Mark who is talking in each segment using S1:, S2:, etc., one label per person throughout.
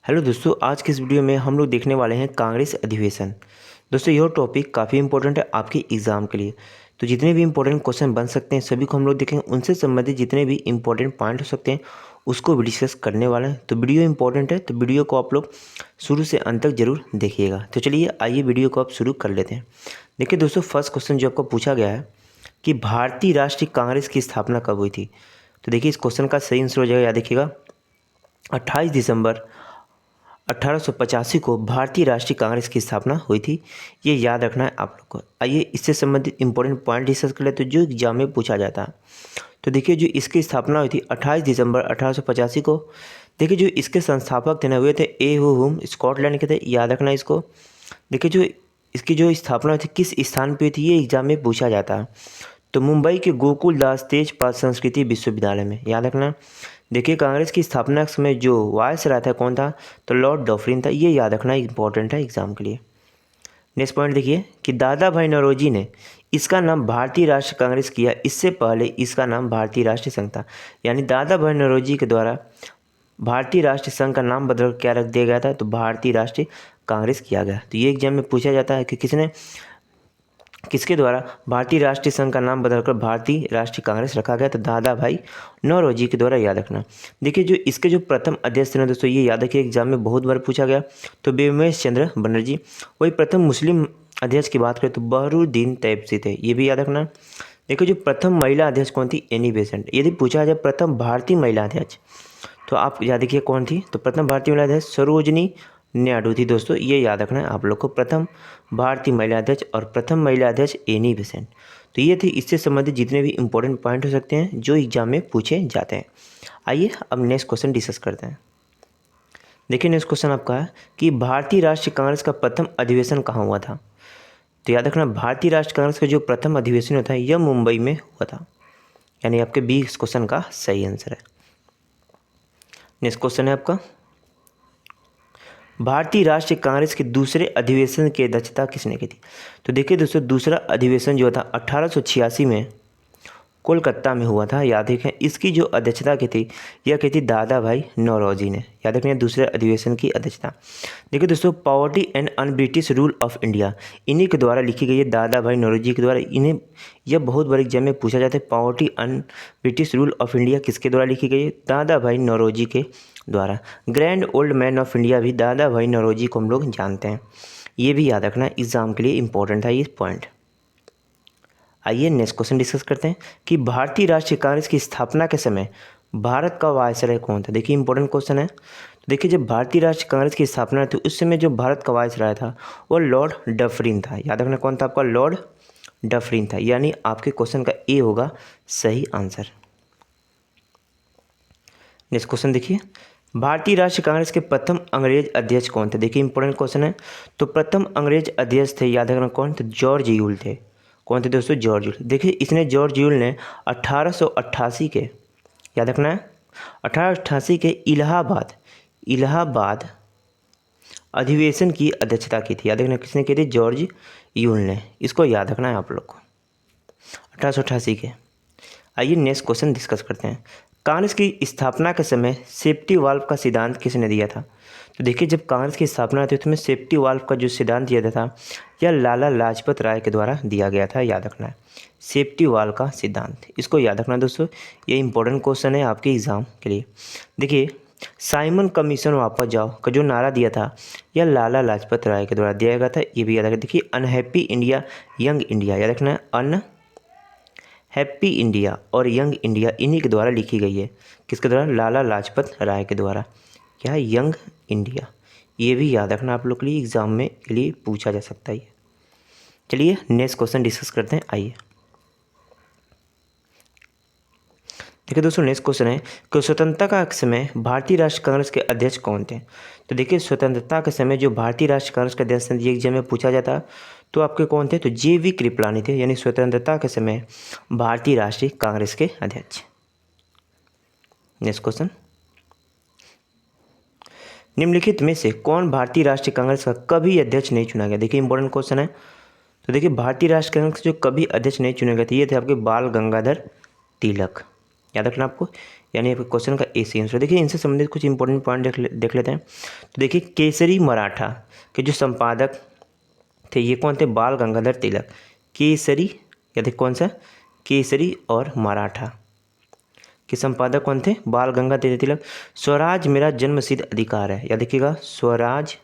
S1: Hello दोस्तों, आज के इस वीडियो में हम लोग देखने वाले हैं कांग्रेस अधिवेशन। दोस्तों यह टॉपिक काफ़ी इंपॉर्टेंट है आपके एग्ज़ाम के लिए। तो जितने भी इंपॉर्टेंट क्वेश्चन बन सकते हैं सभी को हम लोग देखेंगे, उनसे संबंधित जितने भी इंपॉर्टेंट पॉइंट हो सकते हैं उसको भी डिस्कस करने वाले हैं। तो वीडियो इंपॉर्टेंट है, तो वीडियो को आप लोग शुरू से अंत तक जरूर देखिएगा। तो चलिए आइए वीडियो को आप शुरू कर लेते हैं। देखिए दोस्तों, फर्स्ट क्वेश्चन जो आपको पूछा गया है कि भारतीय राष्ट्रीय कांग्रेस की स्थापना कब हुई थी। तो देखिए इस क्वेश्चन का सही आंसर हो जाएगा, याद देखिएगा 28 दिसंबर 1885 को भारतीय राष्ट्रीय कांग्रेस की स्थापना हुई थी। ये याद रखना है आप लोग को। आइए इससे संबंधित इंपॉर्टेंट पॉइंट डिस्कस कर लेते हैं जो एग्जाम में पूछा जाता है। तो देखिए जो इसकी स्थापना हुई थी 28 दिसंबर 1885 को। देखिए जो इसके संस्थापक थे ना, हुए थे ए हुम, स्कॉटलैंड के थे, याद रखना इसको। देखिए जो इसकी जो स्थापना हुई थी किस स्थान पर हुई थी, ये एग्जाम में पूछा जाता है। तो मुंबई के गोकुल दास तेजपाल संस्कृति विश्वविद्यालय में, याद रखना। देखिए कांग्रेस की स्थापना के समय जो वायसराय था कौन था, तो लॉर्ड डफरिन था। ये याद रखना इंपॉर्टेंट है एग्जाम के लिए। नेक्स्ट पॉइंट देखिए कि दादा भाई नौरोजी ने इसका नाम भारतीय राष्ट्रीय कांग्रेस किया, इससे पहले इसका नाम भारतीय राष्ट्रीय संघ था। यानी दादा भाई नौरोजी के द्वारा भारतीय राष्ट्रीय संघ का नाम बदल क्या रख दिया गया था, तो भारतीय राष्ट्रीय कांग्रेस किया गया। तो ये एग्जाम में पूछा जाता है कि किसके द्वारा भारतीय राष्ट्रीय संघ का नाम बदलकर भारतीय राष्ट्रीय कांग्रेस रखा गया, तो दादा भाई नौरोजी के द्वारा, याद रखना। देखिए जो इसके जो प्रथम अध्यक्ष थे दोस्तों, ये याद रखिए एग्जाम में बहुत बार पूछा गया, तो बेमेश चंद्र बनर्जी। वही प्रथम मुस्लिम अध्यक्ष की बात करें तो बहरुद्दीन तैयबसी थे, ये भी याद रखना। देखिए जो प्रथम महिला अध्यक्ष कौन थी, एनी बेसेंट। यदि पूछा जाए प्रथम भारतीय महिला अध्यक्ष तो आप याद रखिए कौन थी, तो प्रथम भारतीय महिला अध्यक्ष सरोजनी नायडू थी दोस्तों। ये याद रखना है आप लोग को, प्रथम भारतीय महिला अध्यक्ष और प्रथम महिला अध्यक्ष एनी बेसेंट। तो ये थी इससे संबंधित जितने भी इंपॉर्टेंट पॉइंट हो सकते हैं जो एग्जाम में पूछे जाते हैं। आइए अब नेक्स्ट क्वेश्चन डिस्कस करते हैं। देखिए नेक्स्ट क्वेश्चन आपका है कि भारतीय राष्ट्रीय कांग्रेस का प्रथम अधिवेशन कहाँ हुआ था। तो याद रखना भारतीय राष्ट्रीय कांग्रेस का जो प्रथम अधिवेशन होता है यह मुंबई में हुआ था, यानी आपके बी इस क्वेश्चन का सही आंसर है। नेक्स्ट क्वेश्चन है आपका, भारतीय राष्ट्रीय कांग्रेस के दूसरे अधिवेशन की अध्यक्षता किसने की थी। तो देखिए दोस्तों दूसरा अधिवेशन जो था 1886 में कोलकाता में हुआ था, याद रखें। इसकी जो अध्यक्षता की थी यह की थी दादा भाई नौरोजी ने, याद रखें दूसरे अधिवेशन की अध्यक्षता। देखिए दोस्तों poverty and un British rule of India इन्हीं के द्वारा लिखी गई है, दादा भाई नौरोजी के द्वारा। इन्हें यह बहुत बड़े एग्जाम में पूछा जाता है, poverty un British rule of India किसके द्वारा लिखी गई है, दादा भाई नौरोजी के द्वारा। Grand old man of India भी दादा भाई नौरोजी को हम लोग जानते हैं, ये भी याद रखना एग्जाम के लिए इंपॉर्टेंट है ये पॉइंट। आइए नेक्स्ट क्वेश्चन डिस्कस करते हैं कि भारतीय राष्ट्रीय कांग्रेस की स्थापना के समय भारत का वायसराय कौन था। देखिए इंपॉर्टेंट क्वेश्चन है। तो देखिए जब भारतीय राष्ट्रीय कांग्रेस की स्थापना थी उस समय जो भारत का वायसराय था वो लॉर्ड डफरिन था, याद रखना कौन था आपका, लॉर्ड डफरिन था। यानी आपके क्वेश्चन का ए होगा सही आंसर। नेक्स्ट क्वेश्चन देखिए, भारतीय राष्ट्रीय कांग्रेस के प्रथम अंग्रेज अध्यक्ष कौन थे। देखिए इंपॉर्टेंट क्वेश्चन है। तो प्रथम अंग्रेज अध्यक्ष थे, याद रखना कौन थे, जॉर्ज यूल थे। कौन थे दोस्तों, जॉर्ज यूल। देखिए इसने जॉर्ज यूल ने 1888 के, याद रखना है 1888 के इलाहाबाद अधिवेशन की अध्यक्षता की थी, याद रखना किसने की थी, जॉर्ज यूल ने। इसको याद रखना है आप लोग को, 1888 के। आइए नेक्स्ट क्वेश्चन डिस्कस करते हैं। कांग्रेस की स्थापना के समय सेफ्टी वाल्व का सिद्धांत किसने दिया था। तो देखिए जब कांग्रेस की स्थापना हुई थी उसमें सेफ्टी वाल्व का जो सिद्धांत दिया था यह लाला लाजपत राय के द्वारा दिया गया था, याद रखना है सेफ्टी वाल्व का सिद्धांत। इसको याद रखना दोस्तों, ये इंपॉर्टेंट क्वेश्चन है आपके एग्जाम के लिए। देखिए साइमन कमीशन वापस जाओ का जो नारा दिया था यह लाला लाजपत राय के द्वारा दिया गया था, ये भी याद रखना। देखिए अनहैप्पी इंडिया यंग इंडिया, याद रखना है हैप्पी इंडिया और यंग इंडिया इन्हीं के द्वारा लिखी गई है, किसके द्वारा, लाला लाजपत राय के द्वारा। क्या है, यंग इंडिया। ये भी याद रखना आप लोग के लिए, एग्जाम में के लिए पूछा जा सकता है। चलिए नेक्स्ट क्वेश्चन डिस्कस करते हैं। आइए देखिए दोस्तों नेक्स्ट क्वेश्चन है कि स्वतंत्रता का समय भारतीय राष्ट्रीय कांग्रेस के अध्यक्ष कौन थे। तो देखिए स्वतंत्रता के समय जो भारतीय राष्ट्रीय कांग्रेस के अध्यक्ष थे ये एग्जाम में पूछा जाता तो आपके कौन थे, तो JV कृपलानी थे, यानी स्वतंत्रता के समय भारतीय राष्ट्रीय कांग्रेस के अध्यक्ष। नेक्स्ट क्वेश्चन, निम्नलिखित में से कौन भारतीय राष्ट्रीय कांग्रेस का कभी अध्यक्ष नहीं चुना गया। देखिए इंपॉर्टेंट क्वेश्चन है। तो देखिए भारतीय राष्ट्रीय कांग्रेस के जो कभी अध्यक्ष नहीं चुने गए थे ये थे आपके बाल गंगाधर तिलक। याद रखना आपको, यानी आपके क्वेश्चन का ए सी आंसर। देखिए इनसे संबंधित कुछ इंपॉर्टेंट पॉइंट देख लेते हैं। तो देखिए केसरी मराठा के जो संपादक थे ये कौन थे? बाल गंगाधर तिलक। केसरी, या देखिए कौन सा? केसरी और मराठा के संपादक कौन थे? बाल गंगाधर तिलक। स्वराज मेरा जन्मसिद्ध अधिकार है, या देखिएगा स्वराज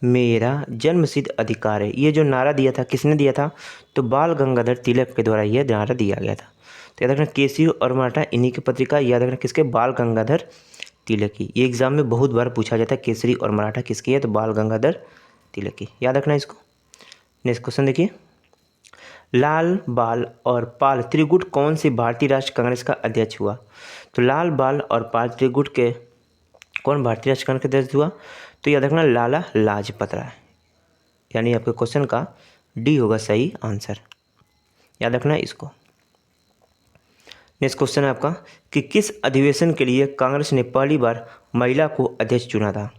S1: मेरा जन्मसिद्ध अधिकार है, ये जो नारा दिया था किसने दिया था? तो बाल गंगाधर तिलक के द्वारा यह नारा दिया गया था। तो याद रखना केसरी और मराठा इन्हीं की पत्रिका, याद रखना किसके? बाल गंगाधर तिलक की। ये एग्जाम में बहुत बार पूछा जाता है केसरी और मराठा किसकी है? तो बाल गंगाधर तिलक की, याद रखना इसको। नेक्स्ट क्वेश्चन देखिए, लाल बाल और पाल त्रिगुट कौन सी भारतीय राष्ट्रीय कांग्रेस का अध्यक्ष हुआ? तो लाल बाल और पाल त्रिगुट के कौन भारतीय राष्ट्रीय कांग्रेस का अध्यक्ष हुआ? तो याद रखना लाला लाजपत राय, यानी आपके क्वेश्चन का डी होगा सही आंसर, याद रखना इसको। नेक्स्ट क्वेश्चन है आपका कि किस अधिवेशन के लिए कांग्रेस ने पहली बार महिला को अध्यक्ष चुना था?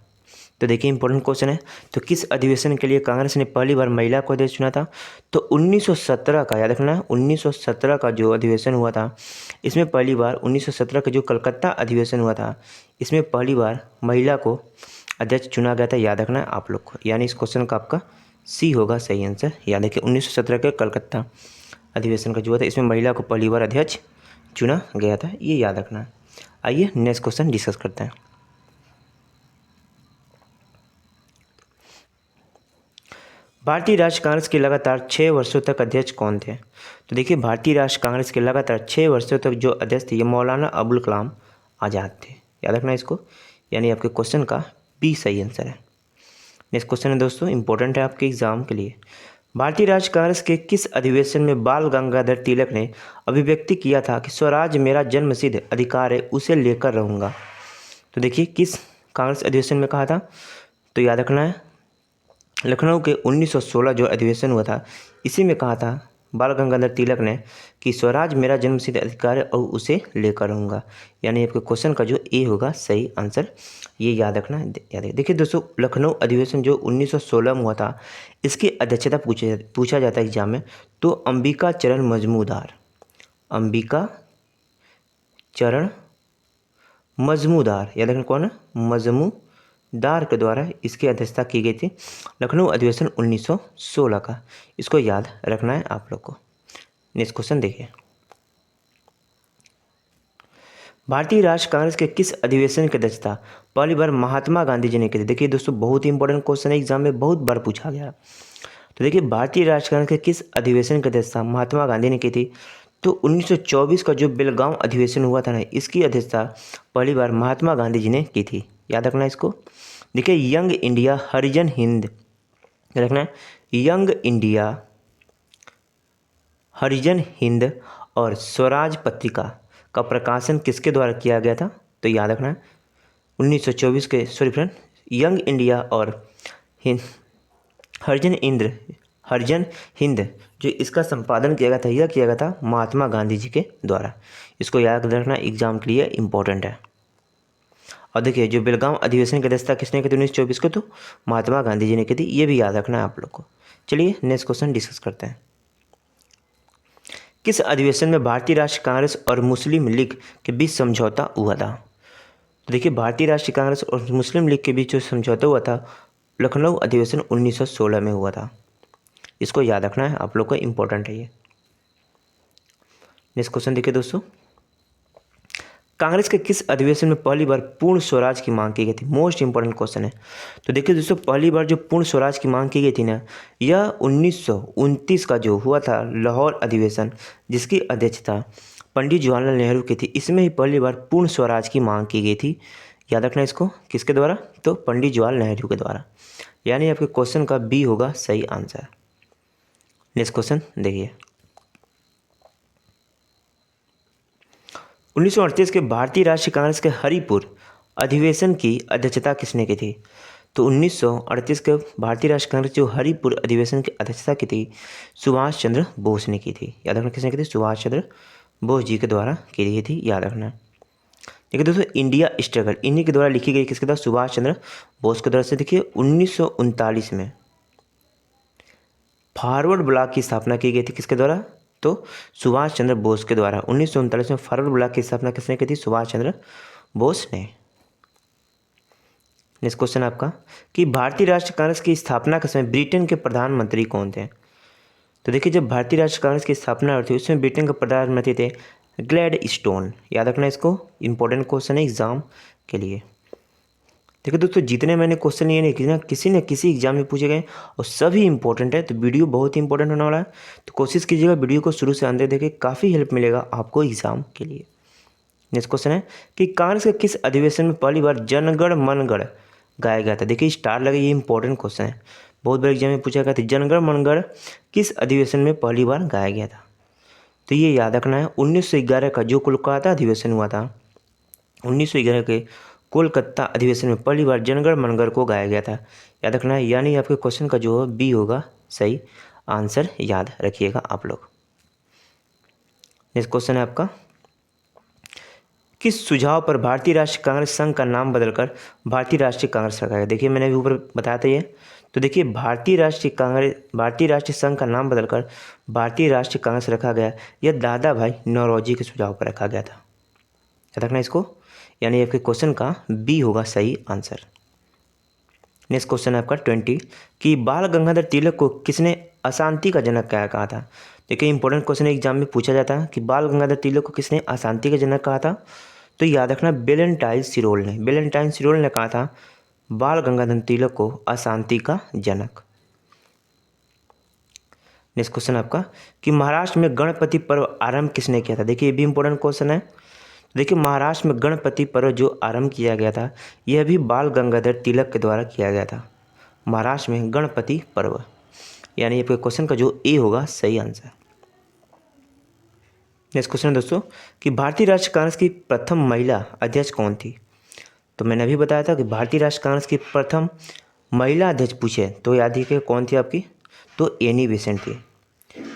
S1: तो देखिए इंपॉर्टेंट क्वेश्चन है, तो किस अधिवेशन के लिए कांग्रेस ने पहली बार महिला को अध्यक्ष चुना था? तो 1917 का, याद रखना 1917 का जो अधिवेशन हुआ था, इसमें पहली बार 1917 का जो कलकत्ता अधिवेशन हुआ था, इसमें पहली बार महिला को अध्यक्ष चुना गया था, याद रखना आप लोग को। यानी इस क्वेश्चन का आपका सी होगा सही आंसर। याद है कि 1917 के कलकत्ता अधिवेशन का जो था इसमें महिला को पहली बार अध्यक्ष चुना गया था, ये याद रखना। आइए नेक्स्ट क्वेश्चन डिस्कस करते हैं। भारतीय राष्ट्रीय कांग्रेस के लगातार 6 वर्षों तक अध्यक्ष कौन थे? तो देखिए भारतीय राष्ट्रीय कांग्रेस के लगातार 6 वर्षों तक जो अध्यक्ष थे ये मौलाना अबुल कलाम आज़ाद थे, याद रखना इसको। यानी आपके क्वेश्चन का बी सही आंसर है। नेक्स्ट क्वेश्चन है दोस्तों, इंपॉर्टेंट है आपके एग्जाम के लिए। भारतीय राष्ट्रीय कांग्रेस के किस अधिवेशन में बाल गंगाधर तिलक ने अभिव्यक्ति किया था कि स्वराज मेरा जन्मसिद्ध अधिकार है, उसे लेकर रहूँगा? तो देखिए किस कांग्रेस अधिवेशन में कहा था? तो याद रखना है लखनऊ के 1916 जो अधिवेशन हुआ था इसी में कहा था बाल गंगाधर तिलक ने कि स्वराज मेरा जन्मसिद्ध अधिकार है और उसे लेकर रहूँगा। यानी आपके क्वेश्चन का जो ए होगा सही आंसर, ये याद रखना। याद है देखिए दोस्तों लखनऊ अधिवेशन जो 1916 में हुआ था इसकी अध्यक्षता पूछा जाता है एग्जाम में, तो अंबिका चरण मजमूदार, अंबिका चरण मजमूदार, याद रखना कौन है? मजमूदार के द्वारा इसकी अध्यक्षता की गई थी लखनऊ अधिवेशन 1916 का, इसको याद रखना है आप लोग को। नेक्स्ट क्वेश्चन देखिए, भारतीय राष्ट्रीय कांग्रेस के किस अधिवेशन की अध्यक्षता पहली बार महात्मा गांधी जी ने की थी? देखिए दोस्तों बहुत ही इंपॉर्टेंट क्वेश्चन है, एग्जाम में बहुत बार पूछा गया। तो देखिए भारतीय राष्ट्रीय कांग्रेस के किस अधिवेशन की अध्यक्षता महात्मा गांधी ने की थी? तो 1924 का जो बेलगांव अधिवेशन हुआ था ना इसकी अध्यक्षता पहली बार महात्मा गांधी जी ने की थी, याद रखना इसको। देखिए यंग इंडिया हरिजन हिंद, याद रखना यंग इंडिया हरिजन हिंद और स्वराज पत्रिका का प्रकाशन किसके द्वारा किया गया था? तो याद रखना 1924 के, सॉरी फ्रेंड, यंग इंडिया और हरिजन हिंद जो इसका संपादन किया गया था यह किया गया था महात्मा गांधी जी के द्वारा, इसको याद रखना एग्जाम के लिए इम्पोर्टेंट है। और देखिए जो बेलगांव अधिवेशन की अध्यक्षता किसने की थी 1924 को? तो महात्मा गांधी जी ने की थी, ये भी याद रखना है आप लोग को। चलिए नेक्स्ट क्वेश्चन डिस्कस करते हैं। किस अधिवेशन में भारतीय राष्ट्रीय कांग्रेस और मुस्लिम लीग के बीच समझौता हुआ था? तो देखिए भारतीय राष्ट्रीय कांग्रेस और मुस्लिम लीग के बीच जो समझौता हुआ था लखनऊ अधिवेशन 1916 में हुआ था, इसको याद रखना है आप लोग को, इम्पोर्टेंट है ये। नेक्स्ट क्वेश्चन देखिए दोस्तों, कांग्रेस के किस अधिवेशन में पहली बार पूर्ण स्वराज की मांग की गई थी? मोस्ट इंपॉर्टेंट क्वेश्चन है। तो देखिए दोस्तों पहली बार जो पूर्ण स्वराज की मांग की गई थी ना यह 1929 का जो हुआ था लाहौर अधिवेशन जिसकी अध्यक्षता पंडित जवाहरलाल नेहरू की थी, इसमें ही पहली बार पूर्ण स्वराज की मांग की गई थी, याद रखना इसको। किसके द्वारा? तो पंडित जवाहरलाल नेहरू के द्वारा। यानी आपके क्वेश्चन का बी होगा सही आंसर। नेक्स्ट क्वेश्चन देखिए, 1938 के भारतीय राष्ट्रीय कांग्रेस के हरिपुर अधिवेशन की अध्यक्षता किसने की थी? तो 1938 के भारतीय राष्ट्रीय कांग्रेस जो हरिपुर अधिवेशन की अध्यक्षता की थी सुभाष चंद्र बोस ने की थी, याद रखना किसने की थी? सुभाष चंद्र बोस जी के द्वारा की गई थी, याद रखना। देखिए दोस्तों इंडिया स्ट्रगल इन्हीं के द्वारा लिखी गई, किसके द्वारा? सुभाष चंद्र बोस के द्वारा से। देखिए 1939 में फॉरवर्ड ब्लॉक की स्थापना की गई थी, किसके द्वारा? तो सुभाष चंद्र बोस के द्वारा 1939 में फॉरवर्ड ब्लॉक की स्थापना किसने की थी? सुभाष चंद्र बोस ने। नेक्स्ट क्वेश्चन आपका कि भारतीय राष्ट्रीय कांग्रेस की स्थापना के समय ब्रिटेन के प्रधानमंत्री कौन थे? तो देखिए, जब भारतीय राष्ट्रीय कांग्रेस की स्थापना हुई थी उसमें ब्रिटेन के प्रधानमंत्री थे ग्लैडस्टोन। याद रखना इसको, इंपॉर्टेंट क्वेश्चन है एग्जाम के लिए। देखिए दोस्तों, जितने मैंने क्वेश्चन लिए नहीं किसी न किसी एग्जाम में पूछे गए और सभी इंपॉर्टेंट है, तो वीडियो बहुत ही इंपॉर्टेंट होने वाला है। तो कोशिश कीजिएगा वीडियो को शुरू से अंत तक देखें, काफ़ी हेल्प मिलेगा आपको एग्जाम के लिए। नेक्स्ट क्वेश्चन है कि कांग्रेस के किस अधिवेशन में पहली बार जनगण मनगढ़ गाया गया था? देखिए स्टार लगे, ये इंपॉर्टेंट क्वेश्चन है, बहुत बड़े एग्जाम में पूछा गया था। जनगण मनगढ़ किस अधिवेशन में पहली बार गाया गया था? तो ये याद रखना है 1911 का जो कोलकाता अधिवेशन हुआ था, 1911 के कोलकाता अधिवेशन में पहली बार जनगण मनगढ़ को गाया गया था। याद रखना है, यानी आपके क्वेश्चन का जो बी होगा सही आंसर, याद रखिएगा आप लोग। नेक्स्ट क्वेश्चन है आपका, किस सुझाव पर भारतीय राष्ट्रीय कांग्रेस संघ का नाम बदलकर भारतीय राष्ट्रीय कांग्रेस रखा गया? देखिए मैंने अभी ऊपर बताया था ये। तो देखिए भारतीय राष्ट्रीय संघ का नाम बदलकर भारतीय राष्ट्रीय कांग्रेस रखा गया, यह दादा भाई नौरोजी के सुझाव पर रखा गया था। याद रखना इसको, यानी आपके क्वेश्चन का बी होगा सही आंसर। नेक्स्ट क्वेश्चन है आपका 20 कि बाल गंगाधर तिलक को किसने अशांति का जनक क्या कहा था? देखिए इंपॉर्टेंट क्वेश्चन एग्जाम में पूछा जाता है कि बाल गंगाधर तिलक को किसने अशांति का जनक कहा था? तो याद रखना वेलेंटाइन सिरोल ने कहा था बाल गंगाधर तिलक को अशांति का जनक। नेक्स्ट क्वेश्चन आपका कि महाराष्ट्र में गणपति पर्व आरंभ किसने किया था? देखिए ये भी इंपॉर्टेंट क्वेश्चन है। देखिए महाराष्ट्र में गणपति पर्व जो आरंभ किया गया था यह भी बाल गंगाधर तिलक के द्वारा किया गया था। महाराष्ट्र में गणपति पर्व, यानी आपके क्वेश्चन का जो ए होगा सही आंसर। नेक्स्ट क्वेश्चन है दोस्तों कि भारतीय राष्ट्रीय कांग्रेस की प्रथम महिला अध्यक्ष कौन थी? तो मैंने अभी बताया था कि भारतीय राष्ट्रीय कांग्रेस की प्रथम महिला अध्यक्ष पूछे तो याद रखिए कौन थी आपकी? तो एनी बेसेंट थी।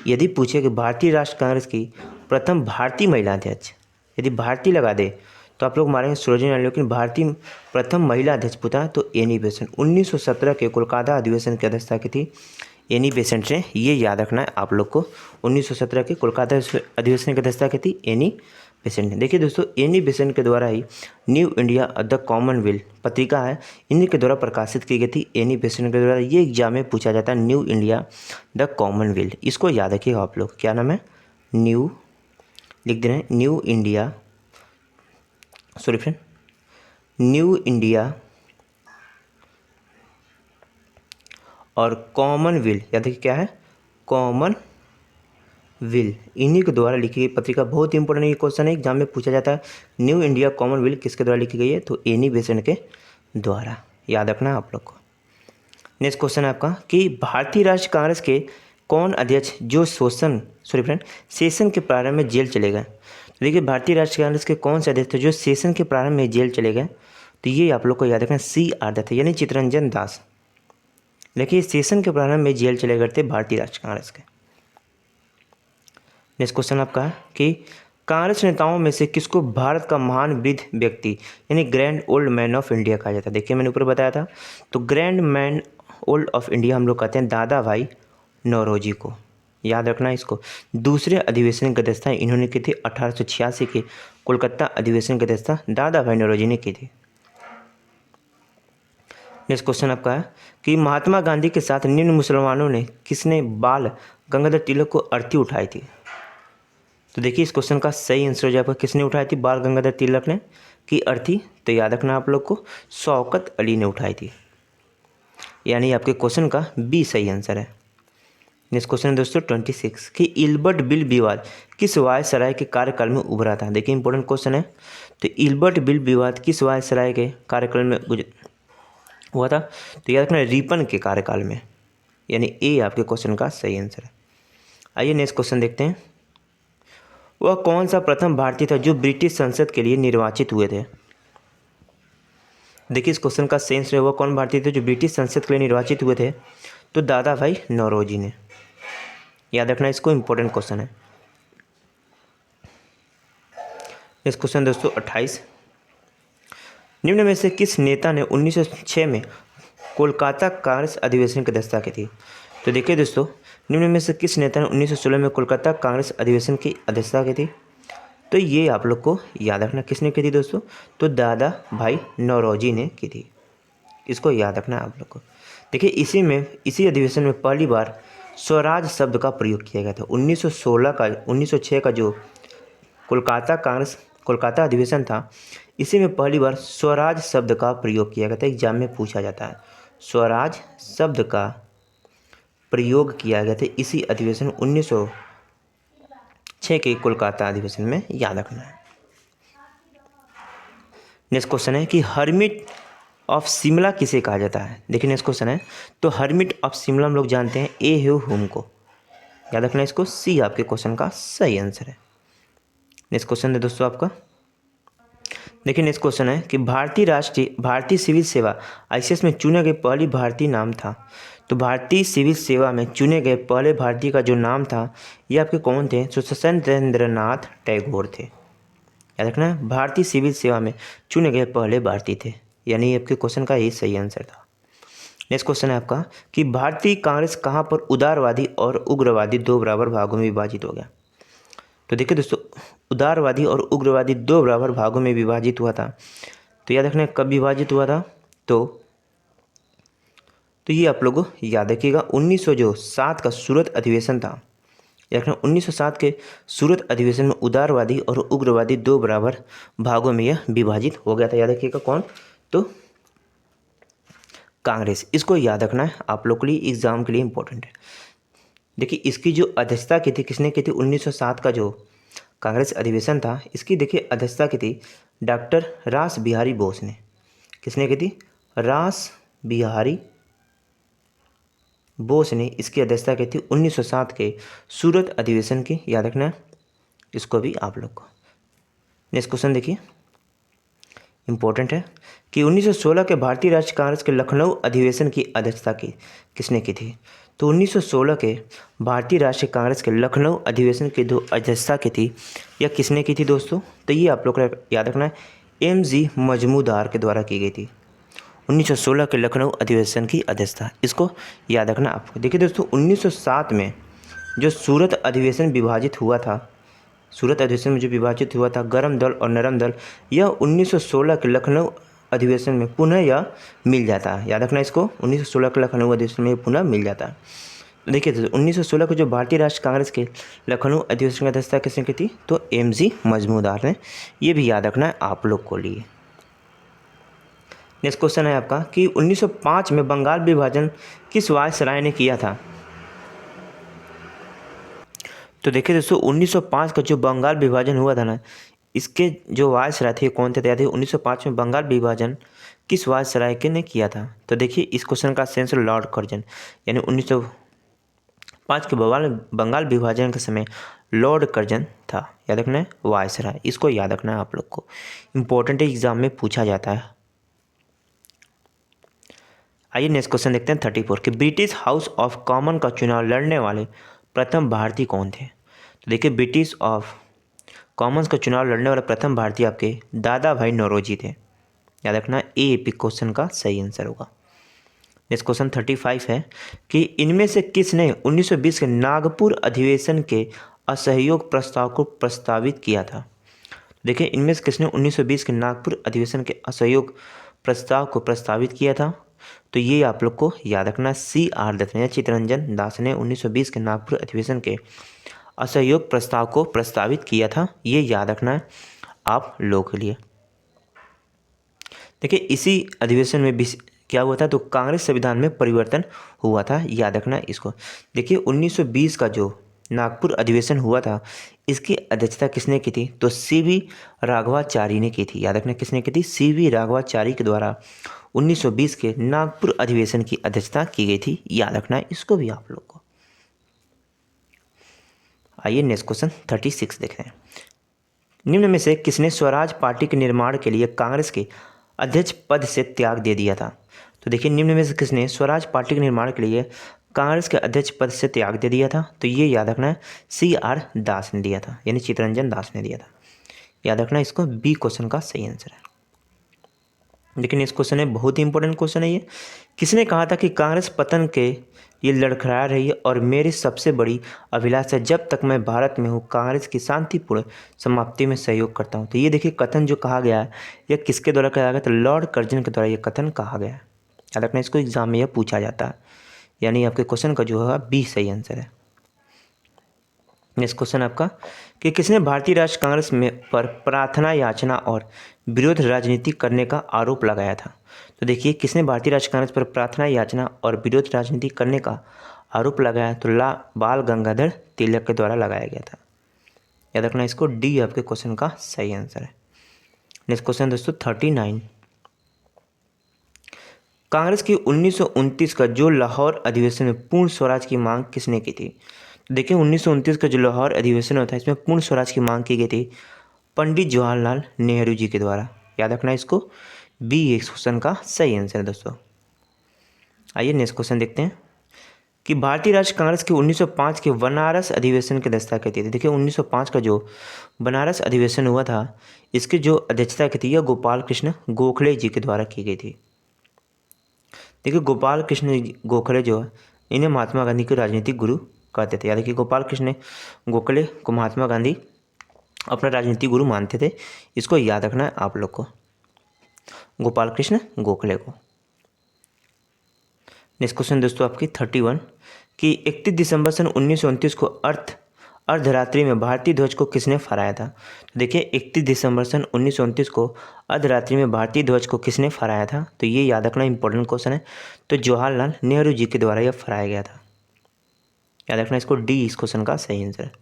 S1: यदि पूछे कि भारतीय राष्ट्रीय कांग्रेस की प्रथम भारतीय महिला अध्यक्ष, यदि भारतीय लगा दे तो आप लोग मारेंगे सरोजिनी नायडू, लेकिन भारतीय प्रथम महिला अध्यक्ष पूछा तो एनी बेसेंट। 1917 के कोलकाता अधिवेशन की अध्यक्षता की थी एनी बेसेंट ने। ये याद रखना है आप लोग को, 1917 के कोलकाता अधिवेशन की अध्यक्षता की थी एनी बेसेंट ने। देखिए दोस्तों, एनी बेसेंट के द्वारा ही न्यू इंडिया द कॉमनवेल्थ पत्रिका है, इन्हीं के द्वारा प्रकाशित की गई थी एनी बेसेंट के द्वारा। ये एग्जाम में पूछा जाता है न्यू इंडिया द कॉमनवेल्थ, इसको याद रखिएगा आप लोग। क्या नाम है? न्यू, लिख दे रहे हैं new India, sorry friend, new India और कॉमनवेल्थ। याद रखिए क्या है? कॉमनवेल्थ, इन्हीं के द्वारा लिखी गई पत्रिका। बहुत इंपॉर्टेंट ये क्वेश्चन है, एग्जाम में पूछा जाता है न्यू इंडिया कॉमनवेल्थ किसके द्वारा लिखी गई है? तो एनी बेसेंट के द्वारा, याद रखना है आप लोग को। नेक्स्ट क्वेश्चन है आपका कि भारतीय राष्ट्रीय कांग्रेस के कौन अध्यक्ष जो सेशन के प्रारंभ में जेल चले गए? देखिए भारतीय राष्ट्रीय कांग्रेस के कौन से अध्यक्ष थे जो सेशन के प्रारंभ में जेल चले गए? तो ये आप लोग को याद रखना CR दत्त, यानी चित्तरंजन दास। देखिए सेशन के प्रारंभ में जेल चले गए थे भारतीय राष्ट्रीय कांग्रेस के। नेक्स्ट क्वेश्चन आपका है कि कांग्रेस नेताओं में से किसको भारत का महान वृद्ध व्यक्ति यानी grand old man of India कहा जाता है? देखिए मैंने ऊपर बताया था, तो grand man old of India हम लोग कहते हैं दादा भाई नौरोजी को। याद रखना इसको। दूसरे अधिवेशन की अध्यक्षता इन्होंने की थी 1886 के कोलकाता अधिवेशन की अध्यक्षता दादा भाई नौरोजी ने की थी। नेक्स्ट क्वेश्चन आपका है कि महात्मा गांधी के साथ निम्न मुसलमानों ने किसने बाल गंगाधर तिलक को अर्थी उठाई थी? तो देखिए इस क्वेश्चन का सही आंसर हो जाएगा किसने उठाई थी बाल गंगाधर तिलक ने की अर्थी? तो याद रखना आप लोग को शौकत अली ने उठाई थी, यानी आपके क्वेश्चन का बी सही आंसर है। नेक्स्ट क्वेश्चन है दोस्तों 26 कि इल्बर्ट बिल विवाद किस वायसराय के कार्यकाल में उभरा था? देखिए इंपॉर्टेंट क्वेश्चन है। तो इल्बर्ट बिल विवाद किस वायसराय के कार्यकाल में हुआ था? तो याद रखना रिपन के कार्यकाल में, यानी ए आपके क्वेश्चन का सही आंसर है। आइए नेक्स्ट क्वेश्चन देखते हैं। वह कौन सा प्रथम भारतीय था जो ब्रिटिश संसद के लिए निर्वाचित हुए थे? देखिए इस क्वेश्चन का सही आंसर है वह कौन भारतीय थे जो ब्रिटिश संसद के लिए निर्वाचित हुए थे? तो दादा भाई नौरोजी ने। याद रखना इसको, इंपॉर्टेंट क्वेश्चन है। नेक्स्ट क्वेश्चन दोस्तों 28 निम्न में से किस नेता ने 1906 में कोलकाता कांग्रेस अधिवेशन की अध्यक्षता की थी? तो देखिए दोस्तों निम्न में से किस नेता ने 1916 में कोलकाता कांग्रेस अधिवेशन की अध्यक्षता की थी? तो ये आप लोग को याद रखना किसने की थी दोस्तों, तो दादा भाई नौरोजी ने की थी। इसको याद रखना है आप लोग को। देखिए इसी अधिवेशन में पहली बार स्वराज शब्द का प्रयोग किया गया था। 1906 का जो कोलकाता अधिवेशन था, इसी में पहली बार स्वराज शब्द का प्रयोग किया गया था। एग्जाम में पूछा जाता है, स्वराज शब्द का प्रयोग किया गया था इसी अधिवेशन 1906 के कोलकाता अधिवेशन में, याद रखना है। नेक्स्ट क्वेश्चन है कि हर्मिट ऑफ शिमला किसे कहा जाता है? देखिए नेक्स्ट क्वेश्चन है, तो हर्मिट ऑफ शिमला हम लोग जानते हैं ए ह्यू होम को, याद रखना इसको, सी आपके क्वेश्चन का सही आंसर है। नेक्स्ट क्वेश्चन है दोस्तों आपका, देखिए नेक्स्ट क्वेश्चन है कि भारतीय सिविल सेवा आईसीएस में चुने गए पहली भारतीय नाम था। तो भारतीय सिविल सेवा में चुने गए पहले भारतीय का जो नाम था ये आपके कौन थे? तो सत्येंद्रनाथ टैगोर थे। याद रखना है, भारतीय सिविल सेवा में चुने गए पहले भारतीय थे, यानी आपके क्वेश्चन का ये सही आंसर था। नेक्स्ट क्वेश्चन है आपका कि भारतीय कांग्रेस कहाँ पर उदारवादी और उग्रवादी दो बराबर भागों में विभाजित हो गया? तो देखिए दोस्तों, उदारवादी और उग्रवादी दो बराबर भागों में विभाजित हुआ था। तो याद रखना कब विभाजित हुआ था, तो ये आप लोगों याद रखिएगा 1907 का सूरत अधिवेशन था। याद रखना 1907 के सूरत अधिवेशन में उदारवादी और उग्रवादी दो बराबर भागों में यह विभाजित हो गया था। याद रखिएगा कौन, तो कांग्रेस। इसको याद रखना है आप लोग के लिए, एग्जाम के लिए इंपॉर्टेंट है। देखिए इसकी जो अध्यक्षता की थी किसने की थी? 1907 का जो कांग्रेस अधिवेशन था, इसकी देखिए अध्यक्षता की थी डॉक्टर रास बिहारी बोस ने। किसने की थी? रास बिहारी बोस ने इसकी अध्यक्षता की थी 1907 के सूरत अधिवेशन की, याद रखना इसको भी आप लोग को। नेक्स्ट क्वेश्चन देखिए इंपॉर्टेंट है कि 1916 के भारतीय राष्ट्रीय कांग्रेस के लखनऊ अधिवेशन की अध्यक्षता की किसने की थी? तो 1916 के भारतीय राष्ट्रीय कांग्रेस के लखनऊ अधिवेशन की जो अध्यक्षता की थी यह किसने की थी दोस्तों? तो ये आप लोग को याद रखना है एम.जी. मजमूदार के द्वारा की गई थी। 1916 के लखनऊ अधिवेशन की अध्यक्षता, इसको याद रखना आपको। देखिए दोस्तों 1907 में जो सूरत अधिवेशन विभाजित हुआ था, सूरत अधिवेशन में जो विभाजित हुआ था गर्म दल और नरम दल, यह 1916 के लखनऊ अधिवेशन में पुनः यह मिल जाता है। याद रखना इसको, 1916 के लखनऊ अधिवेशन में पुनः मिल जाता है। तो देखिए 1916 को जो भारतीय राष्ट्रीय कांग्रेस के लखनऊ अधिवेशन की अध्यक्षता किसने की थी? तो एम.जी. मजमूदार ने। ये भी याद रखना है आप लोग को लिए। नेक्स्ट क्वेश्चन है आपका कि 1905 में बंगाल विभाजन किस वायसराय ने किया था? तो देखिए दोस्तों 1905 का जो बंगाल विभाजन हुआ था ना, इसके जो वायसराय थे कौन थे? 1905 में बंगाल विभाजन किस वायसराय के ने किया था? तो देखिए इस क्वेश्चन का आंसर लॉर्ड कर्जन, यानी 1905 के बंगाल विभाजन के समय लॉर्ड कर्जन था। याद रखना है वायसराय, इसको याद रखना है आप लोग को, इंपॉर्टेंट एग्जाम में पूछा जाता है। आइए नेक्स्ट क्वेश्चन देखते हैं 34 कि ब्रिटिश हाउस ऑफ कॉमन का चुनाव लड़ने वाले प्रथम भारतीय कौन थे? तो देखिए ब्रिटिश ऑफ कॉमन्स का चुनाव लड़ने वाले प्रथम भारतीय आपके दादा भाई नौरोजी थे। याद रखना ए पी क्वेश्चन का सही आंसर होगा। नेक्स्ट क्वेश्चन 35 है कि इनमें से किसने 1920 के नागपुर अधिवेशन के असहयोग प्रस्ताव को प्रस्तावित किया था? देखिए इनमें से किसने 1920 के नागपुर अधिवेशन के असहयोग प्रस्ताव को प्रस्तावित किया था? तो ये आप लोग को याद रखना CR दत्त ने, चित्तरंजन दास ने 1920 के नागपुर अधिवेशन के असहयोग प्रस्ताव को प्रस्तावित किया था। ये याद रखना है आप लोगों के लिए। देखिए इसी अधिवेशन में भी क्या हुआ था? तो कांग्रेस संविधान में परिवर्तन हुआ था, याद रखना इसको। देखिए 1920 का जो नागपुर अधिवेशन हुआ था, इसकी अध्यक्षता किसने की थी? तो CV राघवाचारी ने की थी। याद रखना किसने की थी? CV राघवाचारी के द्वारा 1920 के नागपुर अधिवेशन की अध्यक्षता की गई थी। याद रखना है इसको भी आप लोग को। आइए नेक्स्ट क्वेश्चन 36 देखते हैं। निम्न में से किसने स्वराज पार्टी के निर्माण के लिए कांग्रेस के अध्यक्ष पद से त्याग दे दिया था? तो देखिए निम्न में से किसने स्वराज पार्टी के निर्माण के लिए कांग्रेस के अध्यक्ष पद से त्याग दे दिया था? तो ये याद रखना है CR दास ने दिया था, यानी चित्तरंजन दास ने दिया था। याद रखना इसको, बी क्वेश्चन का सही आंसर है। लेकिन इस क्वेश्चन है, बहुत ही इंपॉर्टेंट क्वेश्चन है ये। किसने कहा था कि कांग्रेस पतन के ये लड़खड़ा रही है और मेरी सबसे बड़ी अभिलाषा जब तक मैं भारत में हूँ कांग्रेस की शांतिपूर्ण समाप्ति में सहयोग करता हूँ। तो ये देखिए कथन जो कहा गया है यह किसके द्वारा कहा गया, तो लॉर्ड कर्जन के द्वारा ये कथन कहा गया है। याद रखना, इसको एग्जाम में यह पूछा जाता है, यानी आपके क्वेश्चन का जो है बी सही आंसर है। नेक्स्ट क्वेश्चन आपका कि किसने भारतीय राष्ट्रीय कांग्रेस में पर प्रार्थना याचना और विरोध राजनीति करने का आरोप लगाया था। तो देखिए किसने भारतीय राष्ट्रीय कांग्रेस पर प्रार्थना याचना और विरोध राजनीति करने का आरोप लगाया, तो बाल गंगाधर तिलक के द्वारा लगाया गया था। याद रखना, इसको डी आपके क्वेश्चन का सही आंसर है। नेक्स्ट क्वेश्चन दोस्तों 39, कांग्रेस की 1929 का जो लाहौर अधिवेशन में पूर्ण स्वराज की मांग किसने की थी। तो देखिए 1929 का जो लाहौर अधिवेशन होता है इसमें पूर्ण स्वराज की मांग की गई थी पंडित जवाहरलाल नेहरू जी के द्वारा। याद रखना, इसको बी इस क्वेश्चन का सही आंसर है दोस्तों। आइए नेक्स्ट क्वेश्चन देखते हैं कि भारतीय राष्ट्रीय कांग्रेस के 1905 के बनारस अधिवेशन की अध्यक्षता की थी। देखिए 1905 का जो बनारस अधिवेशन हुआ था इसकी जो अध्यक्षता की थी यह गोपाल कृष्ण गोखले जी के द्वारा की गई थी। देखिए गोपाल कृष्ण गोखले जो है इन्हें महात्मा गांधी के राजनीतिक गुरु कहते थे। याद रखिए गोपाल कृष्ण गोखले को महात्मा गांधी अपना राजनीतिक गुरु मानते थे। इसको याद रखना है आप लोग को, गोपाल कृष्ण गोखले को। नेक्स्ट क्वेश्चन दोस्तों आपकी 31 कि 31 दिसंबर सन 1929 को अर्धरात्रि में भारतीय ध्वज को किसने फहराया था। तो देखिए 31 दिसंबर सन 1929 को अर्धरात्रि में भारतीय ध्वज को किसने फहराया था, तो ये याद रखना इंपॉर्टेंट क्वेश्चन है। तो जवाहरलाल नेहरू जी के द्वारा यह फहराया गया था। याद रखना, इसको डी इस क्वेश्चन का सही आंसर है।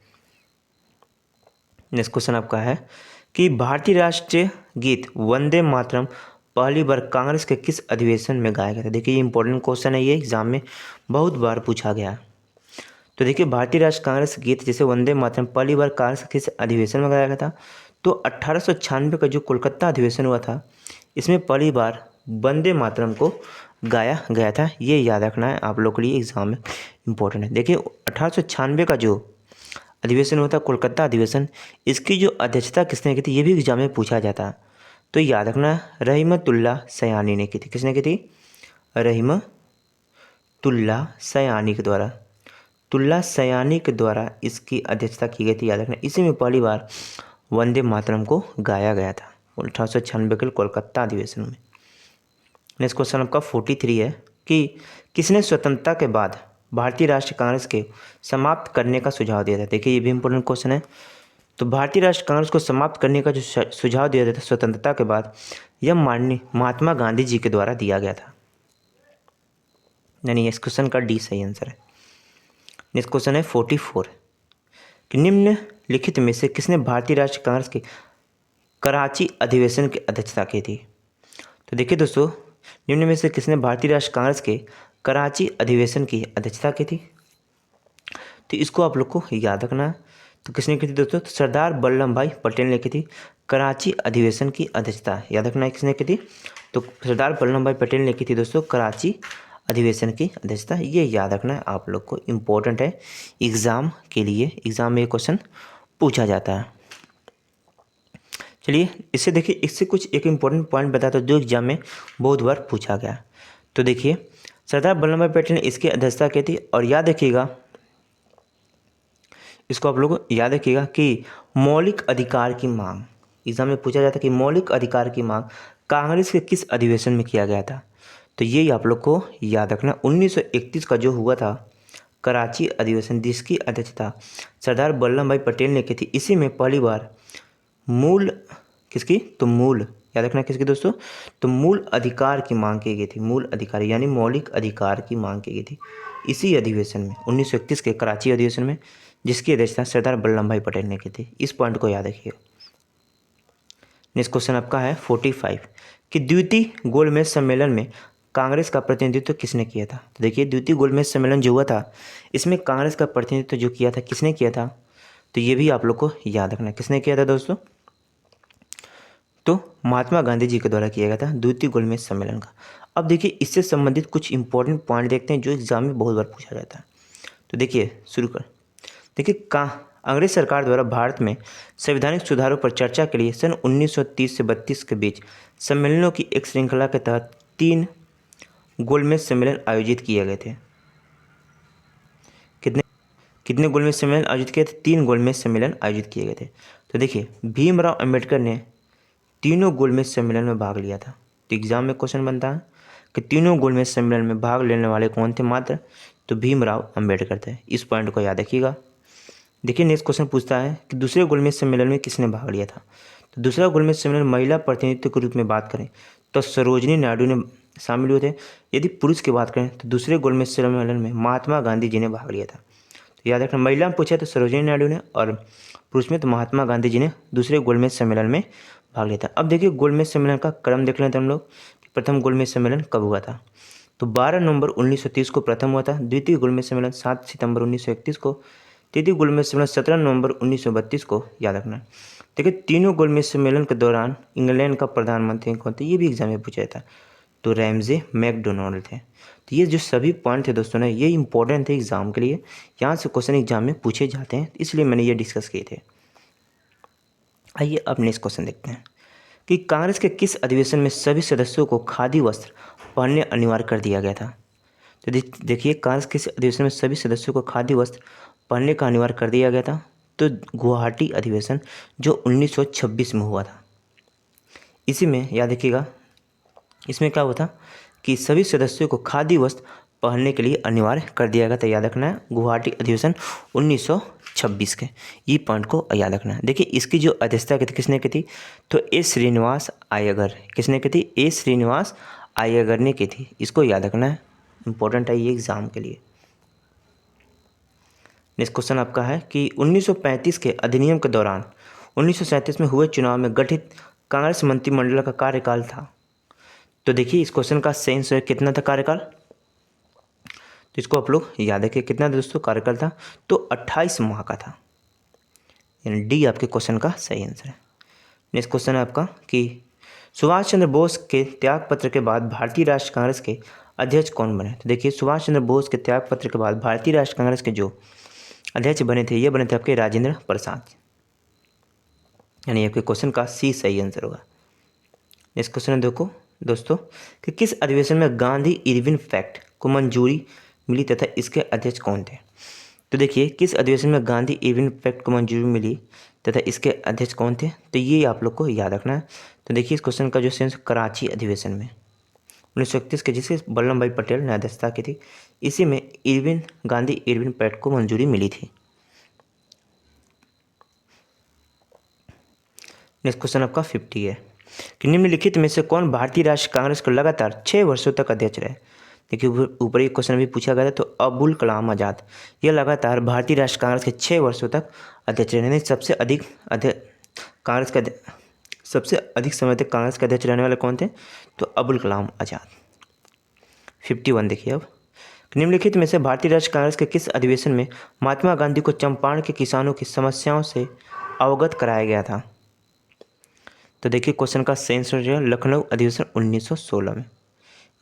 S1: नेक्स्ट क्वेश्चन आपका है कि भारतीय राष्ट्रीय गीत वंदे मातरम पहली बार कांग्रेस के किस अधिवेशन में गाया गया था। देखिए ये इंपॉर्टेंट क्वेश्चन है, ये एग्जाम में बहुत बार पूछा गया। तो देखिए भारतीय राष्ट्रीय कांग्रेस गीत जैसे वंदे मातरम पहली बार कांग्रेस किस अधिवेशन में गाया गया था, तो 1896 का जो कोलकाता अधिवेशन हुआ था इसमें पहली बार वंदे मातरम को गाया गया था। ये याद रखना है आप लोग के लिए, एग्जाम में इंपॉर्टेंट है। देखिए 1896 का जो अधिवेशन हुआ था कोलकाता अधिवेशन, इसकी जो अध्यक्षता किसने की थी ये भी एग्जाम में पूछा जाता है। तो याद रखना रहमतुल्लाह सयानी ने की थी। किसने की थी, रहमतुल्लाह सयानी के द्वारा, तुल्ला सयानी के द्वारा इसकी अध्यक्षता की गई थी। याद रखना, इसी में पहली बार वंदे मातरम को गाया गया था 1896 के कोलकाता अधिवेशन में। नेक्स्ट क्वेश्चन आपका 43 है कि किसने स्वतंत्रता के बाद भारतीय राष्ट्रीय कांग्रेस के समाप्त करने का सुझाव दिया था। देखिए ये भी इंपॉर्टेंट क्वेश्चन है। तो भारतीय राष्ट्रीय कांग्रेस को समाप्त करने का जो सुझाव दिया गया था स्वतंत्रता के बाद, यह माननीय महात्मा गांधी जी के द्वारा दिया गया था। यानी इस क्वेश्चन का डी सही आंसर है। नेक्स्ट क्वेश्चन है 44 कि निम्नलिखित में से किसने भारतीय राष्ट्रीय कांग्रेस के कराची अधिवेशन की अध्यक्षता की थी। तो देखिए दोस्तों निम्न में से किसने भारतीय राष्ट्रीय कांग्रेस के कराची अधिवेशन की अध्यक्षता की थी, तो इसको आप लोग को याद रखना है। तो किसने की थी दोस्तों, तो सरदार वल्लभ भाई पटेल ने की थी कराची अधिवेशन की अध्यक्षता। याद रखना है किसने की थी, तो सरदार वल्लभ भाई पटेल ने की थी दोस्तों कराची अधिवेशन की अध्यक्षता। ये याद रखना है आप लोग को, इम्पोर्टेंट है एग्ज़ाम के लिए, एग्ज़ाम में ये क्वेश्चन पूछा जाता है। चलिए इससे देखिए, इससे कुछ एक इम्पोर्टेंट पॉइंट बताता हूँ जो एग्जाम में बहुत बार पूछा गया। तो देखिए सरदार वल्लभ भाई पटेल ने इसकी अध्यक्षता की थी, और याद रखिएगा इसको आप लोग याद रखिएगा कि मौलिक अधिकार की मांग, एग्जाम में पूछा जाता है कि मौलिक अधिकार की मांग कांग्रेस के किस अधिवेशन में किया गया था। तो ये आप लोग को याद रखना 1931 का जो हुआ था कराची अधिवेशन, जिसकी अध्यक्षता सरदार वल्लभ भाई पटेल ने की थी, इसी में पहली बार मूल किसकी, तो मूल, याद रखना किसकी दोस्तों, तो मूल अधिकार की मांग की गई थी। मूल अधिकार यानी मौलिक अधिकार की मांग की गई थी इसी अधिवेशन में 1931 के कराची अधिवेशन में, जिसकी अध्यक्षता सरदार वल्लभ भाई पटेल ने की थी। इस पॉइंट को याद रखिए। नेक्स्ट क्वेश्चन आपका है 45 कि द्वितीय गोलमेज सम्मेलन में कांग्रेस का प्रतिनिधित्व किसने किया था। तो देखिए द्वितीय गोलमेज सम्मेलन जो हुआ था इसमें कांग्रेस का प्रतिनिधित्व जो किया था किसने किया था, तो ये भी आप लोग को याद रखना किसने किया था दोस्तों, तो महात्मा गांधी जी के द्वारा किया गया था द्वितीय गोलमेज सम्मेलन का। अब देखिए इससे संबंधित कुछ इंपॉर्टेंट पॉइंट देखते हैं जो एग्जाम में बहुत बार पूछा जाता है। तो देखिए शुरू कर, देखिए अंग्रेज सरकार द्वारा भारत में संवैधानिक सुधारों पर चर्चा के लिए सन 1930 से 32 के बीच सम्मेलनों की एक श्रृंखला के तहत 3 गोलमेज सम्मेलन आयोजित किए गए थे। कितने कितने गोलमेज सम्मेलन आयोजित किए थे? 3 गोलमेज सम्मेलन आयोजित किए गए थे। तो देखिए, भीमराव अंबेडकर ने तीनों गोलमेज सम्मेलन में भाग लिया था। तो एग्जाम में क्वेश्चन बनता है कि तीनों गोलमेज सम्मेलन में भाग लेने वाले कौन थे मात्र? तो भीमराव अंबेडकर थे। इस पॉइंट को याद रखिएगा। देखिए, नेक्स्ट क्वेश्चन पूछता है कि दूसरे गोलमेज सम्मेलन में किसने भाग लिया था? तो दूसरा गोलमेज सम्मेलन महिला प्रतिनिधित्व के रूप में बात करें तो सरोजिनी नायडू ने शामिल हुए थे। यदि पुरुष की बात करें तो दूसरे गोलमेज सम्मेलन में महात्मा गांधी जी ने भाग लिया था। तो याद रखना, महिला में पूछा तो सरोजिनी नायडू ने, और पुरुष में तो महात्मा गांधी जी ने दूसरे गोलमेज सम्मेलन में भाग लिया था। अब देखिए, गोलमेज सम्मेलन का क्रम देख लेते हैं हम लोग। प्रथम गोलमेज सम्मेलन कब हुआ था? तो 12 नवंबर 1930 को प्रथम हुआ था। द्वितीय गोलमेज सम्मेलन 7 सितंबर 1931 को। तृतीय गोलमेज सम्मेलन 17 नवंबर 1932 को। याद रखना। देखिए, तीनों गोलमेज सम्मेलन के दौरान इंग्लैंड का प्रधानमंत्री कौन थे? ये भी एग्जाम में पूछा था। तो रैमजे मैकडोनाल्ड थे। तो ये जो सभी पॉइंट थे दोस्तों ने, ये इंपॉर्टेंट थे एग्जाम के लिए। यहाँ से क्वेश्चन एग्जाम में पूछे जाते हैं, इसलिए मैंने ये डिस्कस किए थे। आइए अब नेक्स्ट क्वेश्चन देखते हैं कि कांग्रेस के किस अधिवेशन में सभी सदस्यों को खादी वस्त्र पहनने अनिवार्य कर दिया गया था? तो देखिए, कांग्रेस किस अधिवेशन में सभी सदस्यों को खादी वस्त्र पहनने का अनिवार्य कर दिया गया था? तो गुवाहाटी अधिवेशन, जो 1926 में हुआ था। इसी में याद रखिएगा, इसमें क्या हुआ था कि सभी सदस्यों को खादी वस्त्र पहनने के लिए अनिवार्य कर दिया गया था। याद रखना है, गुवाहाटी अधिवेशन 1926 के। ये पॉइंट को याद रखना है। देखिए, इसकी जो अध्यक्षता की थी, किसने की थी? तो ए श्रीनिवास अय्यर। किसने की थी? ए श्रीनिवास अय्यर ने की थी। इसको याद रखना है, इंपॉर्टेंट है ये एग्जाम के लिए। नेक्स्ट क्वेश्चन आपका है कि 1935 के अधिनियम के दौरान 1937 में हुए चुनाव में गठित कांग्रेस मंत्रिमंडल का कार्यकाल था। तो देखिए, इस क्वेश्चन का सही आंसर कितना था कार्यकाल? तो इसको आप लोग याद रखिए, कितना दोस्तों कार्यकाल था? तो 28 माह का था। यानी डी आपके क्वेश्चन का सही आंसर है। नेक्स्ट क्वेश्चन है आपका कि सुभाष चंद्र बोस के त्याग पत्र के बाद भारतीय राष्ट्रीय कांग्रेस के अध्यक्ष कौन बने? तो देखिए, सुभाष चंद्र बोस के त्याग पत्र के बाद भारतीय राष्ट्रीय कांग्रेस के जो अध्यक्ष बने थे, ये बने थे आपके राजेंद्र प्रसाद। यानी आपके क्वेश्चन का सी सही आंसर होगा। नेक्स्ट क्वेश्चन है देखो दोस्तों कि किस अधिवेशन में गांधी इरविन पैक्ट को मंजूरी मिली तथा इसके अध्यक्ष कौन थे? तो देखिए, किस अधिवेशन में गांधी इरविन पैक्ट को मंजूरी मिली तथा इसके अध्यक्ष कौन थे? तो ये आप लोग को याद रखना है। तो देखिए, इस क्वेश्चन का जो सेंस कराची अधिवेशन में 1931 के, जिसके वल्लभ भाई पटेल ने अध्यक्षता की थी, इसी में गांधी इरविन पैक्ट को मंजूरी मिली थी। नेक्स्ट क्वेश्चन आपका 50 है कि निम्नलिखित में से कौन भारतीय राष्ट्रीय कांग्रेस को लगातार 6 वर्षों तक अध्यक्ष रहे? देखिए, ऊपर एक क्वेश्चन भी पूछा गया था। तो अबुल कलाम आज़ाद ये लगातार भारतीय राष्ट्रीय कांग्रेस के 6 वर्षों तक अध्यक्ष रहे। सबसे अधिक समय तक कांग्रेस के अध्यक्ष रहने वाले कौन थे? तो अबुल कलाम आज़ाद। 51 देखिए, अब निम्नलिखित में से भारतीय राष्ट्रीय कांग्रेस के किस अधिवेशन में महात्मा गांधी को चंपारण के किसानों की समस्याओं से अवगत कराया गया था? तो देखिए, क्वेश्चन का सही आंसर जो है लखनऊ अधिवेशन 1916 में।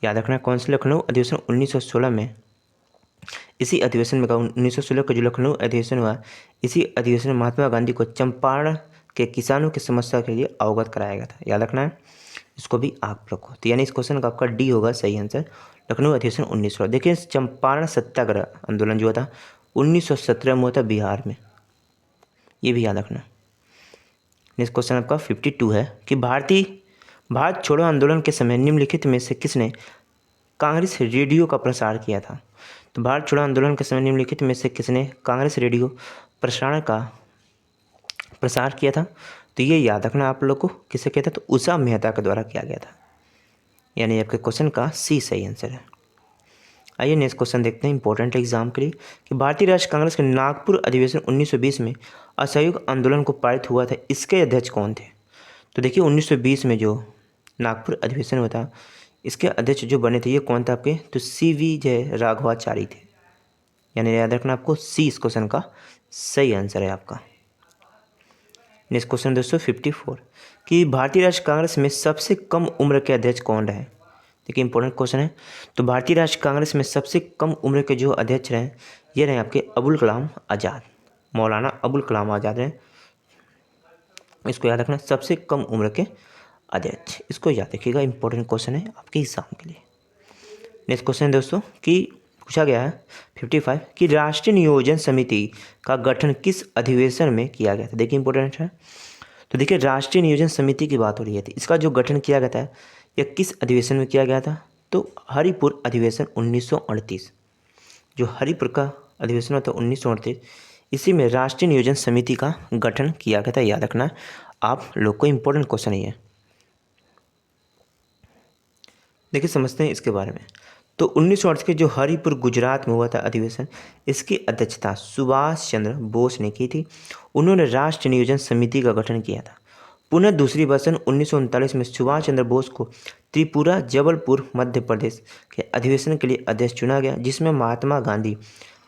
S1: याद रखना, कौन से लखनऊ अधिवेशन 1916 में। इसी अधिवेशन में 1916 का जो लखनऊ अधिवेशन हुआ, इसी अधिवेशन में महात्मा गांधी को चंपारण के किसानों की समस्या के लिए अवगत कराया गया था। याद रखना है, इसको भी आप रखो। तो यानी इस क्वेश्चन का आपका डी होगा सही आंसर, लखनऊ अधिवेशन 1916। देखिए, चंपारण सत्याग्रह आंदोलन जो था 1917 में हुआ था बिहार में, ये भी याद रखना। नेक्स्ट क्वेश्चन आपका 52 है कि भारत छोड़ो आंदोलन के समय निम्नलिखित में से किसने कांग्रेस रेडियो का प्रसार किया था? तो भारत छोड़ो आंदोलन के समय निम्नलिखित में से किसने कांग्रेस रेडियो प्रसारण का प्रसार किया था? तो ये याद रखना आप लोग को, किसे किया था? तो उषा मेहता के द्वारा किया गया था। यानी आपके क्वेश्चन का सी सही आंसर है। आइए नेक्स्ट क्वेश्चन देखते हैं, इंपॉर्टेंट एग्जाम के लिए कि भारतीय राष्ट्रीय कांग्रेस के नागपुर अधिवेशन 1920 में असहयोग आंदोलन को पारित हुआ था, इसके अध्यक्ष कौन थे? तो देखिए, 1920 में जो नागपुर अधिवेशन हुआ था, इसके अध्यक्ष जो बने थे ये कौन था आपके? तो CV जय राघवाचारी थे। यानी याद रखना आपको, सी इस क्वेश्चन का सही आंसर है आपका। नेक्स्ट क्वेश्चन दोस्तों 54 कि भारतीय राष्ट्रीय कांग्रेस में सबसे कम उम्र के अध्यक्ष कौन रहे? देखिए, इंपॉर्टेंट क्वेश्चन है। तो भारतीय राष्ट्रीय कांग्रेस में सबसे कम उम्र के जो अध्यक्ष रहे, ये रहे आपके अबुल कलाम आज़ाद। मौलाना अबुल कलाम आज़ाद हैं, इसको याद रखना। सबसे कम उम्र के अध्यक्ष, इसको याद रखिएगा, इंपॉर्टेंट क्वेश्चन है आपके एग्जाम के लिए। नेक्स्ट क्वेश्चन है दोस्तों कि पूछा गया है 55 कि राष्ट्रीय नियोजन समिति का गठन किस अधिवेशन में किया गया था। देखिए इंपॉर्टेंट है। तो देखिए राष्ट्रीय नियोजन समिति की बात हो रही है, इसका जो गठन किया गया था यह किस अधिवेशन में किया गया था, तो हरिपुर अधिवेशन 1938। जो हरिपुर का अधिवेशन होता है 1938, इसी में राष्ट्रीय नियोजन समिति का गठन किया गया था, याद रखना आप लोग को, इंपॉर्टेंट क्वेश्चन है ये। देखिए समझते हैं इसके बारे में। तो 1938 के जो हरिपुर गुजरात में हुआ था अधिवेशन, इसकी अध्यक्षता सुभाष चंद्र बोस ने की थी। उन्होंने राष्ट्रीय नियोजन समिति का गठन किया था। पुनः दूसरी वर्षन 1939 में सुभाष चंद्र बोस को त्रिपुरा जबलपुर मध्य प्रदेश के अधिवेशन के लिए अध्यक्ष चुना गया, जिसमें महात्मा गांधी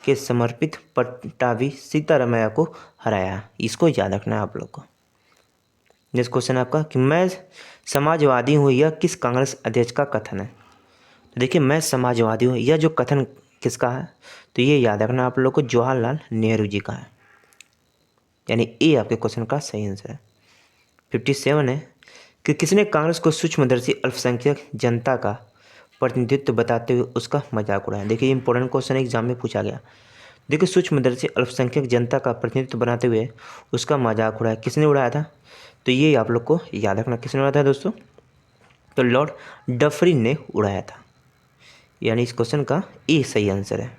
S1: के समर्पित पट्टाभी सीतारामैया को हराया। इसको याद रखना है आप लोग को। नेक्स्ट क्वेश्चन आपका कि मैं समाजवादी हूँ, यह किस कांग्रेस अध्यक्ष का कथन है। तो देखिए मैं समाजवादी हूँ, यह जो कथन किसका है, तो ये याद रखना आप लोग को, जवाहरलाल नेहरू जी का है, यानी ए आपके क्वेश्चन का सही आंसर है। 57 है कि किसने कांग्रेस को सूक्ष्मदर्शी अल्पसंख्यक जनता का प्रतिनिधित्व बताते हुए उसका मजाक उड़ाया। देखिए इंपॉर्टेंट क्वेश्चन एग्जाम में पूछा गया। देखिए सूक्ष्मदर्शी अल्पसंख्यक जनता का प्रतिनिधित्व बनाते हुए उसका मजाक उड़ाया, किसने उड़ाया था, तो ये आप लोग को याद रखना किसने उड़ाया था दोस्तों, तो लॉर्ड डफरिन ने उड़ाया था, यानी इस क्वेश्चन का ए सही आंसर है।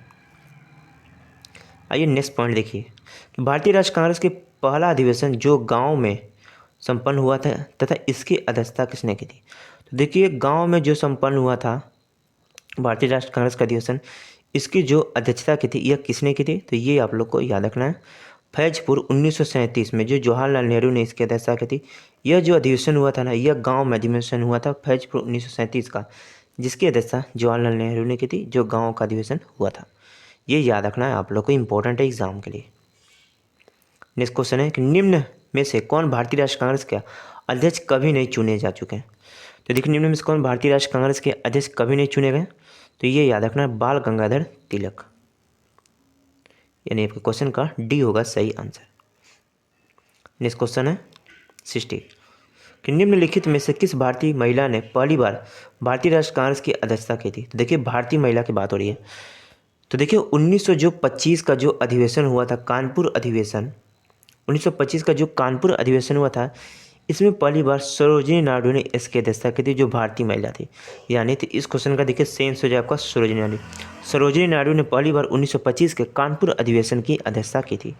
S1: आइए नेक्स्ट पॉइंट देखिए, भारतीय राष्ट्रीय कांग्रेस के पहला अधिवेशन जो गांव में संपन्न हुआ था तथा इसकी अध्यक्षता किसने की थी। तो देखिए गांव में जो संपन्न हुआ था भारतीय राष्ट्रीय कांग्रेस का अधिवेशन, इसकी जो अध्यक्षता की थी यह किसने की थी, तो ये आप लोग को याद रखना है, फैजपुर 1937 में जो जवाहरलाल नेहरू ने इसकी अध्यक्षता की थी। यह जो अधिवेशन हुआ था ना, यह गांव में अधिवेशन हुआ था फैजपुर 1937 का, जिसकी अध्यक्षता जवाहरलाल नेहरू ने की थी, जो गांव का अधिवेशन हुआ था। ये याद रखना है आप लोग को, इंपॉर्टेंट है एग्जाम के लिए। नेक्स्ट क्वेश्चन है कि निम्न में से कौन भारतीय राष्ट्रीय कांग्रेस के अध्यक्ष कभी नहीं चुने जा चुके हैं। तो देखिए निम्न में से कौन भारतीय राष्ट्रीय कांग्रेस के अध्यक्ष कभी नहीं चुने गए, तो ये याद रखना है, बाल गंगाधर तिलक, यानी आपके क्वेश्चन का डी होगा सही आंसर। नेक्स्ट क्वेश्चन है 60 कि निम्नलिखित में से किस भारतीय महिला ने पहली बार भारतीय राष्ट्रीय कांग्रेस की अध्यक्षता की थी। तो देखिए भारतीय महिला की बात हो रही है। तो देखिए 1925 का जो अधिवेशन हुआ था, कानपुर अधिवेशन, 1925 का जो कानपुर अधिवेशन हुआ था, इसमें पहली बार सरोजिनी नायडू ने इसकी अध्यक्षता की थी, जो भारतीय महिला थी। यानी तो इस क्वेश्चन का देखिए सेंस हो जाए आपका सरोजिनी नायडू। सरोजिनी नायडू ने पहली बार 1925 के कानपुर अधिवेशन की अध्यक्षता की थी।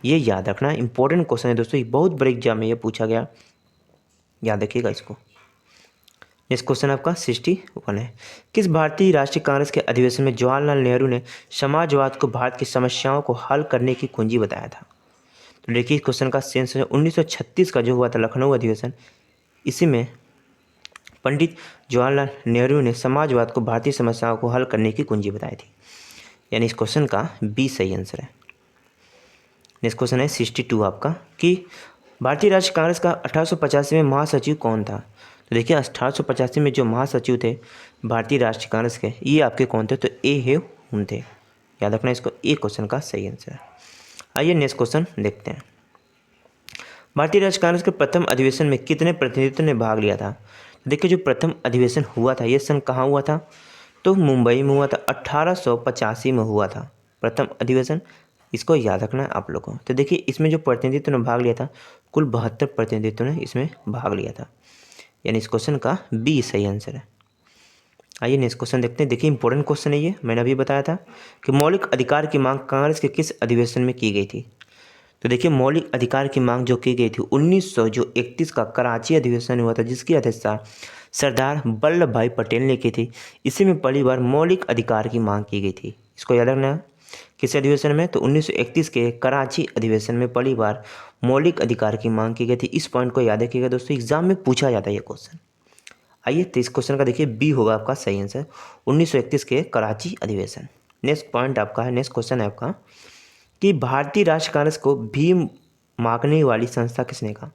S1: ये याद रखना, इंपॉर्टेंट क्वेश्चन है दोस्तों, ये बहुत बड़े एग्जाम में ये पूछा गया, याद रखिएगा इसको। नेक्स्ट क्वेश्चन आपका 61 है, किस भारतीय राष्ट्रीय कांग्रेस के अधिवेशन में जवाहरलाल नेहरू ने समाजवाद को भारत की समस्याओं को हल करने की कुंजी बताया था। तो देखिए क्वेश्चन का सेंस है 1936 का जो हुआ था लखनऊ अधिवेशन, इसी में पंडित जवाहरलाल नेहरू ने समाजवाद को भारतीय समस्याओं को हल करने की कुंजी बताई थी, यानी इस क्वेश्चन का बी सही आंसर है। नेक्स्ट क्वेश्चन है 62 आपका कि भारतीय राष्ट्रीय कांग्रेस का 1885 में महासचिव कौन था। तो देखिए 1885 में जो महासचिव थे भारतीय राष्ट्रीय कांग्रेस के, ये आपके कौन थे, तो ए है हुन थे, याद रखना इसको, ए क्वेश्चन का सही आंसर है। आइए नेक्स्ट क्वेश्चन देखते हैं, भारतीय राष्ट्रीय कांग्रेस के प्रथम अधिवेशन में कितने प्रतिनिधित्व ने भाग लिया था। तो देखिए जो प्रथम अधिवेशन हुआ था, ये सन कहाँ हुआ था, तो मुंबई में हुआ था, 1885 में हुआ था प्रथम अधिवेशन, इसको याद रखना है आप लोगों को। तो देखिए इसमें जो प्रतिनिधित्व ने भाग लिया था, कुल 72 प्रतिनिधित्व ने इसमें भाग लिया था, यानी इस क्वेश्चन का बी सही आंसर है। आइए नेक्स्ट क्वेश्चन देखते हैं। देखिए इंपॉर्टेंट क्वेश्चन है ये, मैंने अभी बताया था कि मौलिक अधिकार की मांग कांग्रेस के किस अधिवेशन में की गई थी। तो देखिए मौलिक अधिकार की मांग जो की गई थी 1931 का कराची अधिवेशन हुआ था, जिसकी अध्यक्षता सरदार वल्लभ भाई पटेल ने की थी। इसी में पहली बार मौलिक अधिकार की मांग की गई थी, इसको याद रखना है। किस अधिवेशन में, तो 1931 के कराची अधिवेशन में पहली बार मौलिक अधिकार की मांग की गई थी। इस पॉइंट को याद रखिएगा दोस्तों, एग्जाम में पूछा जाता है ये क्वेश्चन। आइए तो इस क्वेश्चन का देखिए बी होगा आपका सही आंसर, 1931 के कराची अधिवेशन। नेक्स्ट पॉइंट आपका है, नेक्स्ट क्वेश्चन है आपका कि भारतीय राष्ट्रीय कांग्रेस को भीख मांगने वाली संस्था किसने कहा।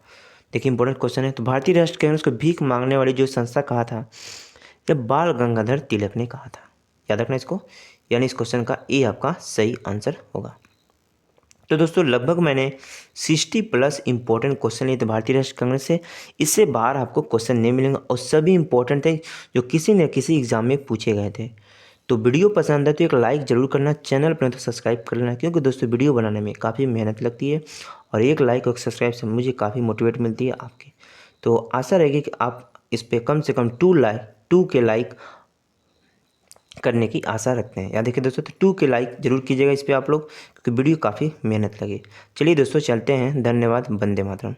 S1: देखिए इंपॉर्टेंट क्वेश्चन है। तो भारतीय राष्ट्रीय कांग्रेस को भीख मांगने वाली जो संस्था कहा था, जब बाल गंगाधर तिलक ने कहा था, याद रखना इसको, यानी इस क्वेश्चन का ए आपका सही आंसर होगा। तो दोस्तों लगभग मैंने 60+ इंपॉर्टेंट क्वेश्चन लिए थे भारतीय राष्ट्रीय कांग्रेस से। इससे बाहर आपको क्वेश्चन नहीं मिलेंगे और सभी इंपॉर्टेंट थे जो किसी न किसी एग्जाम में पूछे गए थे। तो वीडियो पसंद है तो एक लाइक ज़रूर करना, चैनल पर तो सब्सक्राइब कर लेना, क्योंकि दोस्तों वीडियो बनाने में काफ़ी मेहनत लगती है और एक लाइक और सब्सक्राइब से मुझे काफ़ी मोटिवेट मिलती है आपकी। तो आशा रहेगी कि आप इस पर कम से कम 2 के लाइक करने की आशा रखते हैं। या देखिए दोस्तों, तो 2 के लाइक जरूर कीजिएगा इस पर आप लोग, क्योंकि वीडियो काफ़ी मेहनत लगे। चलिए दोस्तों चलते हैं, धन्यवाद, वंदे मातरम।